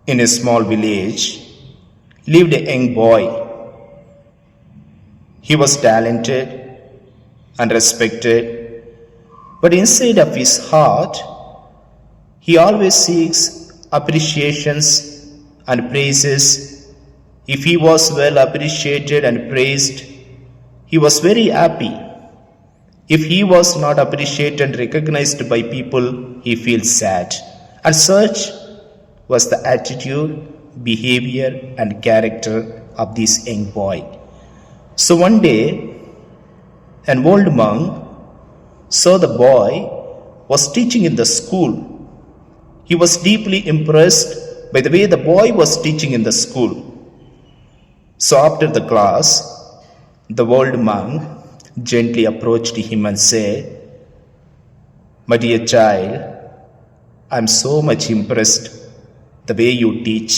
In a small village lived a young boy. He was talented and respected, but inside of his heart, he always seeks appreciations and praises. If he was well appreciated and praised, he was very happy. If he was not appreciated and recognized by people, he feels sad. And such was the attitude, behavior, and character of this young boy. So one day, an old monk saw the boy was teaching in the school. He was deeply impressed by the way the boy was teaching in the school. So after the class, the old monk gently approached him and said, "My dear child, I am so much impressed the way you teach.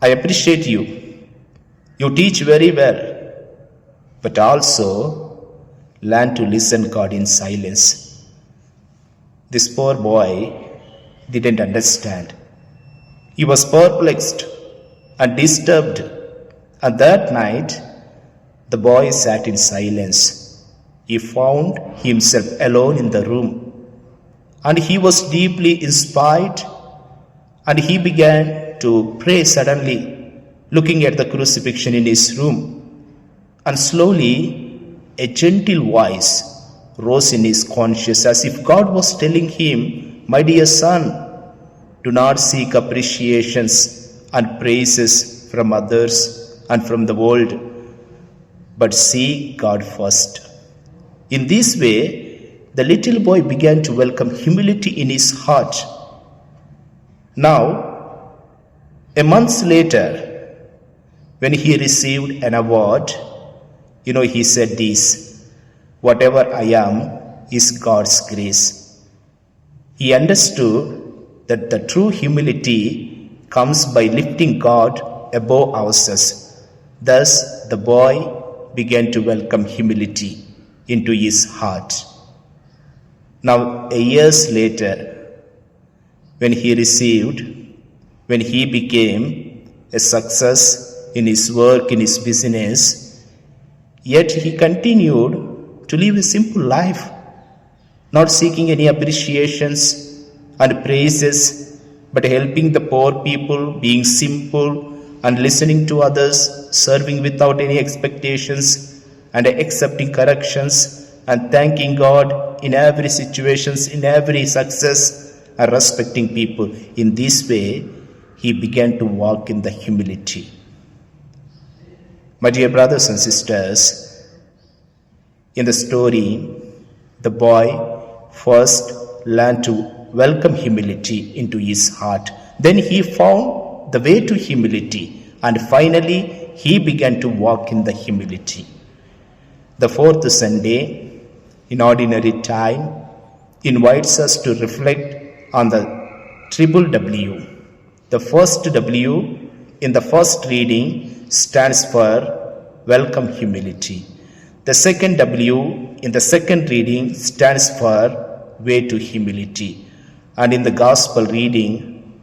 I appreciate you. You teach very well, but also learn to listen God in silence." This poor boy didn't understand. He was perplexed and disturbed, and that night the boy sat in silence. He found himself alone in the room, and he was deeply inspired, and he began to pray suddenly, looking at the crucifixion in his room. And slowly, a gentle voice rose in his conscience as if God was telling him, "My dear son, do not seek appreciations and praises from others and from the world, but seek God first." In this way, the little boy began to welcome humility in his heart. Now, a month later, when he received an award, he said this: "Whatever I am is God's grace." He understood that the true humility comes by lifting God above ourselves. Thus, the boy began to welcome humility into his heart. Now, years later, when he became a success in his work, in his business, yet he continued to live a simple life, not seeking any appreciations and praises, but helping the poor people, being simple and listening to others, serving without any expectations and accepting corrections and thanking God in every situations, in every success, and respecting people. In this way, he began to walk in the humility. My dear brothers and sisters, in the story, the boy first learned to welcome humility into his heart. Then he found the way to humility, and finally he began to walk in the humility. The fourth Sunday, in ordinary time, invites us to reflect on the triple W. The first W in the first reading stands for welcome humility. The second W in the second reading stands for way to humility. And in the gospel reading,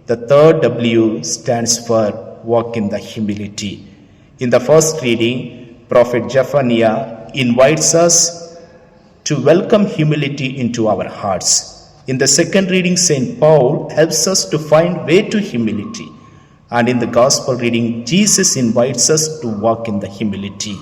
the third W stands for walk in the humility. In the first reading, Prophet Zephaniah invites us to welcome humility into our hearts. In the second reading, St. Paul helps us to find way to humility. And in the gospel reading, Jesus invites us to walk in the humility.